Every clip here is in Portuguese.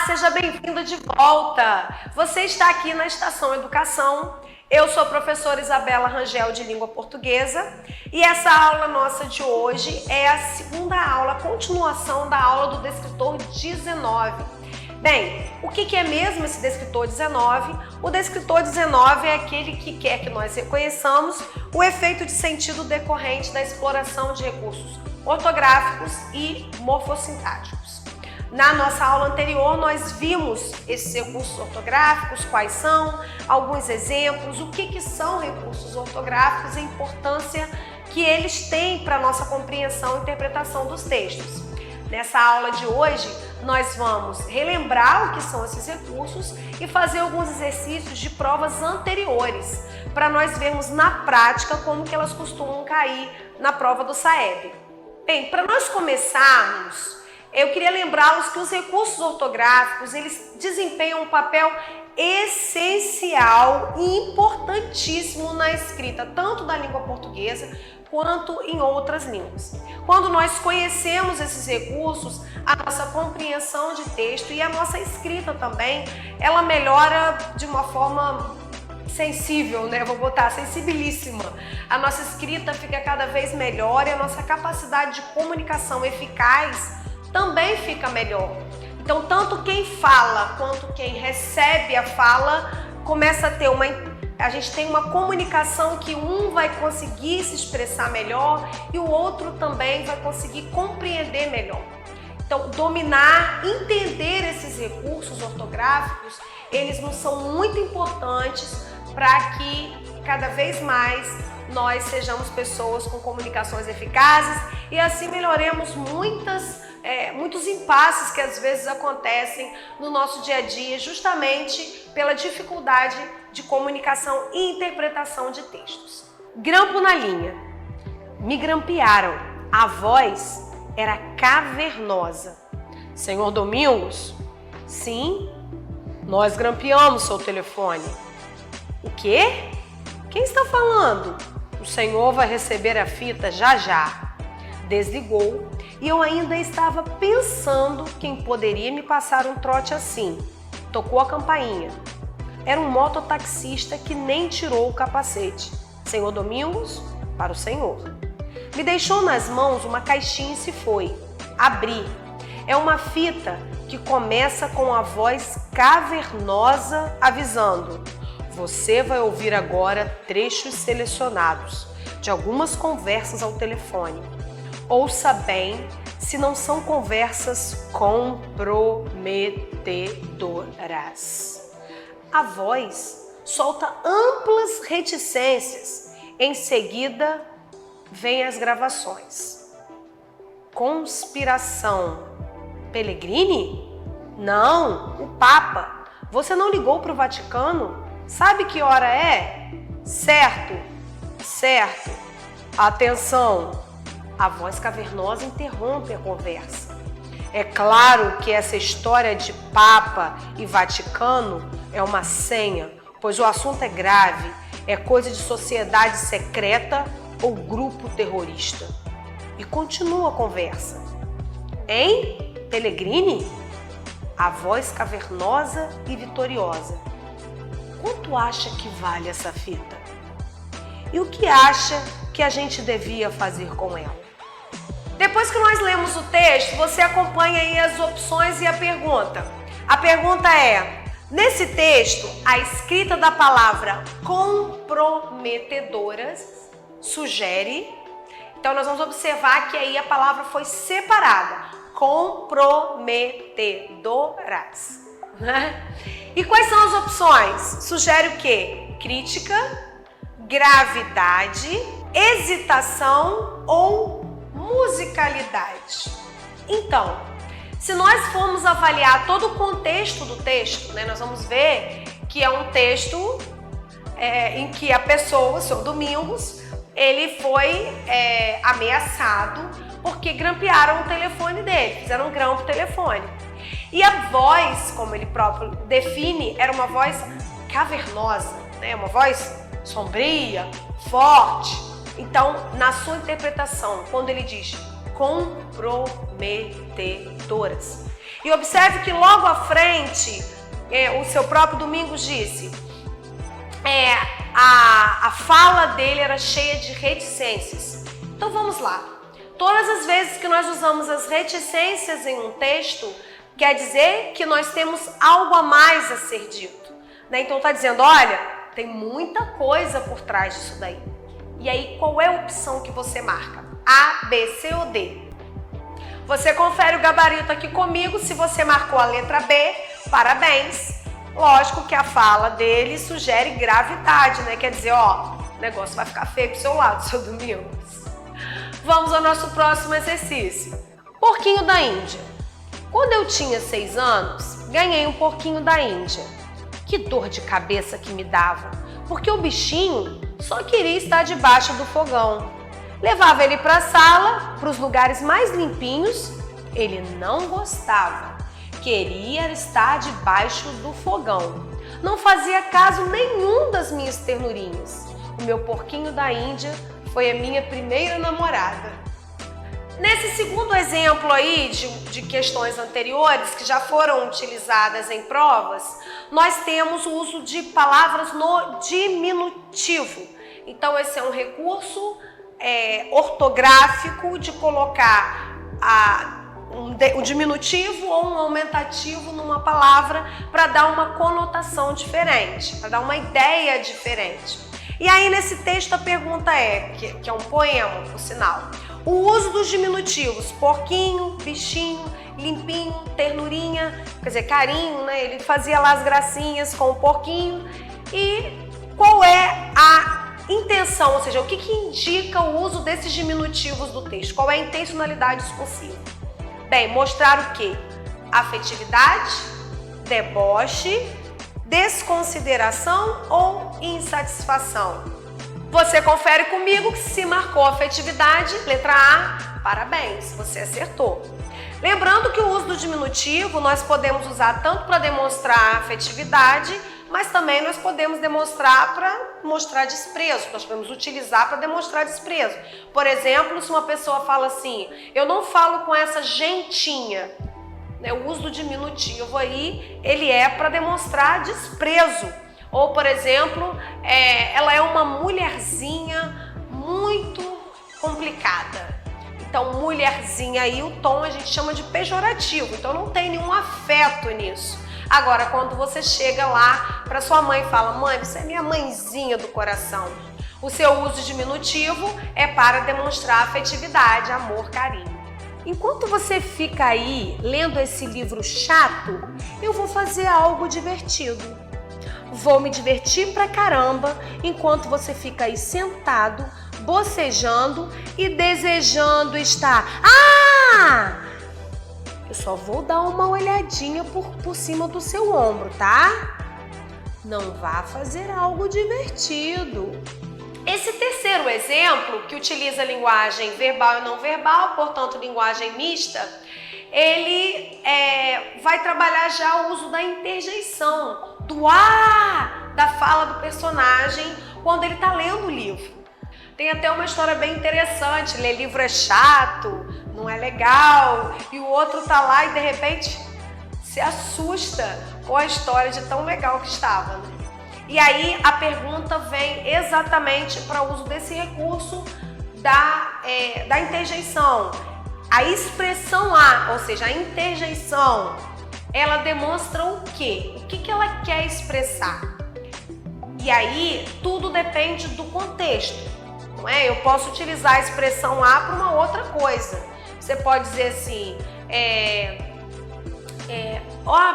Seja bem-vindo de volta! Você está aqui na Estação Educação. Eu sou a professora Isabela Rangel de Língua Portuguesa e essa aula nossa de hoje é a segunda aula, a continuação da aula do descritor 19. Bem, o que é mesmo esse descritor 19? O descritor 19 é aquele que quer que nós reconheçamos o efeito de sentido decorrente da exploração de recursos ortográficos e morfossintáticos. Na nossa aula anterior, nós vimos esses recursos ortográficos, quais são, alguns exemplos, o que são recursos ortográficos e a importância que eles têm para a nossa compreensão e interpretação dos textos. Nessa aula de hoje, nós vamos relembrar o que são esses recursos e fazer alguns exercícios de provas anteriores, para nós vermos na prática como que elas costumam cair na prova do SAEB. Bem, para nós começarmos, eu queria lembrá-los que os recursos ortográficos, eles desempenham um papel essencial e importantíssimo na escrita, tanto da língua portuguesa quanto em outras línguas. Quando nós conhecemos esses recursos, a nossa compreensão de texto e a nossa escrita também, ela melhora de uma forma sensível, né? Vou botar sensibilíssima. A nossa escrita fica cada vez melhor e a nossa capacidade de comunicação eficaz também fica melhor. Então, tanto quem fala quanto quem recebe a fala começa a ter a gente tem uma comunicação que um vai conseguir se expressar melhor e o outro também vai conseguir compreender melhor. Então, dominar, entender esses recursos ortográficos, eles nos são muito importantes para que cada vez mais nós sejamos pessoas com comunicações eficazes e assim melhoremos muitos impasses que às vezes acontecem no nosso dia a dia, justamente pela dificuldade de comunicação e interpretação de textos. Grampo na linha. Me grampearam. A voz era cavernosa. Senhor Domingos? Sim, nós grampeamos seu telefone. O quê? Quem está falando? O senhor vai receber a fita já já. Desligou e eu ainda estava pensando quem poderia me passar um trote assim. Tocou a campainha. Era um mototaxista que nem tirou o capacete. Senhor Domingos? Para o senhor. Me deixou nas mãos uma caixinha e se foi. Abri. É uma fita que começa com a voz cavernosa avisando: você vai ouvir agora trechos selecionados de algumas conversas ao telefone. Ouça bem se não são conversas comprometedoras. A voz solta amplas reticências. Em seguida, vêm as gravações. Conspiração. Pellegrini? Não, o Papa. Você não ligou para o Vaticano? Sabe que hora é? Certo, certo. Atenção. A voz cavernosa interrompe a conversa. É claro que essa história de Papa e Vaticano é uma senha, pois o assunto é grave, é coisa de sociedade secreta ou grupo terrorista. E continua a conversa. Hein, Pellegrini? A voz cavernosa e vitoriosa. Quanto acha que vale essa fita? E o que acha que a gente devia fazer com ela? Depois que nós lemos o texto, você acompanha aí as opções e a pergunta. A pergunta é: nesse texto, a escrita da palavra comprometedoras sugere. Então, nós vamos observar que aí a palavra foi separada. Comprometedoras. E quais são as opções? Sugere o quê? Crítica, gravidade, hesitação ou musicalidade. Então, se nós formos avaliar todo o contexto do texto, né, nós vamos ver que é um texto em que a pessoa, o Sr. Domingos, ele foi ameaçado porque grampearam o telefone dele, fizeram um grampo no telefone. E a voz, como ele próprio define, era uma voz cavernosa, né, uma voz sombria, forte. Então, na sua interpretação, quando ele diz comprometedoras. E observe que logo à frente, o seu próprio Domingos disse, a fala dele era cheia de reticências. Então vamos lá. Todas as vezes que nós usamos as reticências em um texto, quer dizer que nós temos algo a mais a ser dito. Né? Então está dizendo, olha, tem muita coisa por trás disso daí. E aí, qual é a opção que você marca? A, B, C ou D? Você confere o gabarito aqui comigo. Se você marcou a letra B, parabéns. Lógico que a fala dele sugere gravidade, né? Quer dizer, ó, o negócio vai ficar feio pro seu lado, seu Domingos. Vamos ao nosso próximo exercício. Porquinho da Índia. Quando eu tinha 6 anos, ganhei um porquinho da Índia. Que dor de cabeça que me dava, porque o bichinho só queria estar debaixo do fogão. Levava ele para a sala, para os lugares mais limpinhos, ele não gostava. Queria estar debaixo do fogão. Não fazia caso nenhum das minhas ternurinhas. O meu porquinho da Índia foi a minha primeira namorada. Nesse segundo exemplo aí de questões anteriores que já foram utilizadas em provas, nós temos o uso de palavras no diminutivo. Então esse é um recurso ortográfico de colocar um diminutivo ou um aumentativo numa palavra para dar uma conotação diferente, para dar uma ideia diferente. E aí nesse texto a pergunta que é um poema, por sinal, o uso dos diminutivos, porquinho, bichinho, limpinho, ternurinha, quer dizer, carinho, né? Ele fazia lá as gracinhas com o porquinho. E qual é a intenção, ou seja, o que indica o uso desses diminutivos do texto? Qual é a intencionalidade discursiva? Bem, mostrar o quê? Afetividade, deboche, desconsideração ou insatisfação? Você confere comigo que se marcou afetividade, letra A, parabéns, você acertou. Lembrando que o uso do diminutivo nós podemos usar tanto para demonstrar afetividade, mas também nós podemos demonstrar para mostrar desprezo. Nós podemos utilizar para demonstrar desprezo. Por exemplo, se uma pessoa fala assim, eu não falo com essa gentinha, né? O uso do diminutivo aí, ele é para demonstrar desprezo. Ou, por exemplo, ela é uma mulherzinha muito complicada. Então, mulherzinha aí, o tom a gente chama de pejorativo. Então, não tem nenhum afeto nisso. Agora, quando você chega lá para sua mãe e fala, mãe, você é minha mãezinha do coração. O seu uso diminutivo é para demonstrar afetividade, amor, carinho. Enquanto você fica aí lendo esse livro chato, eu vou fazer algo divertido. Vou me divertir pra caramba enquanto você fica aí sentado, bocejando e desejando estar. Ah! Eu só vou dar uma olhadinha por cima do seu ombro, tá? Não vá fazer algo divertido. Esse terceiro exemplo, que utiliza a linguagem verbal e não verbal, portanto linguagem mista, ele vai trabalhar já o uso da interjeição, do da fala do personagem quando ele está lendo o livro. Tem até uma história bem interessante, ler livro é chato, não é legal, e o outro tá lá e de repente se assusta com a história de tão legal que estava, né? E aí a pergunta vem exatamente para o uso desse recurso da interjeição. A expressão ou seja, a interjeição, ela demonstra o quê? O que ela quer expressar? E aí tudo depende do contexto, não é? Eu posso utilizar a expressão A para uma outra coisa. Você pode dizer assim,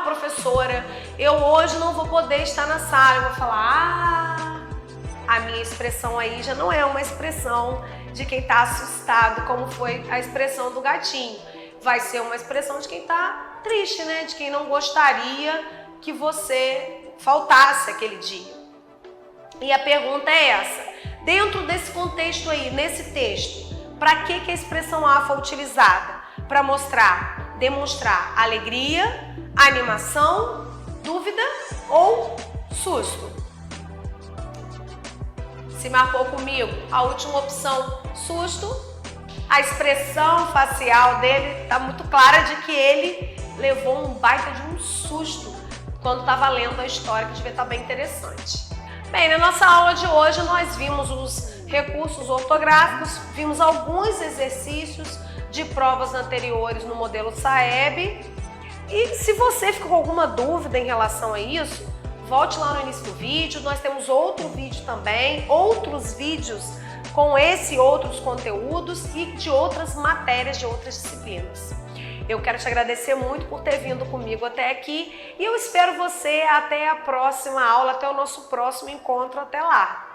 professora, eu hoje não vou poder estar na sala. Eu vou falar, a minha expressão aí já não é uma expressão de quem está assustado, como foi a expressão do gatinho. Vai ser uma expressão de quem está triste, né? De quem não gostaria que você faltasse aquele dia. E a pergunta é essa: dentro desse contexto aí, nesse texto, para que a expressão A foi utilizada? Para demonstrar alegria, animação, dúvida ou susto? Se marcou comigo, a última opção, susto. A expressão facial dele está muito clara de que ele levou um baita de um susto quando estava lendo a história, que devia estar bem interessante. Bem, na nossa aula de hoje nós vimos os recursos ortográficos, vimos alguns exercícios de provas anteriores no modelo SAEB. E se você ficou com alguma dúvida em relação a isso, volte lá no início do vídeo, nós temos outro vídeo também, outros vídeos com esse e outros conteúdos e de outras matérias, de outras disciplinas. Eu quero te agradecer muito por ter vindo comigo até aqui e eu espero você até a próxima aula, até o nosso próximo encontro. Até lá!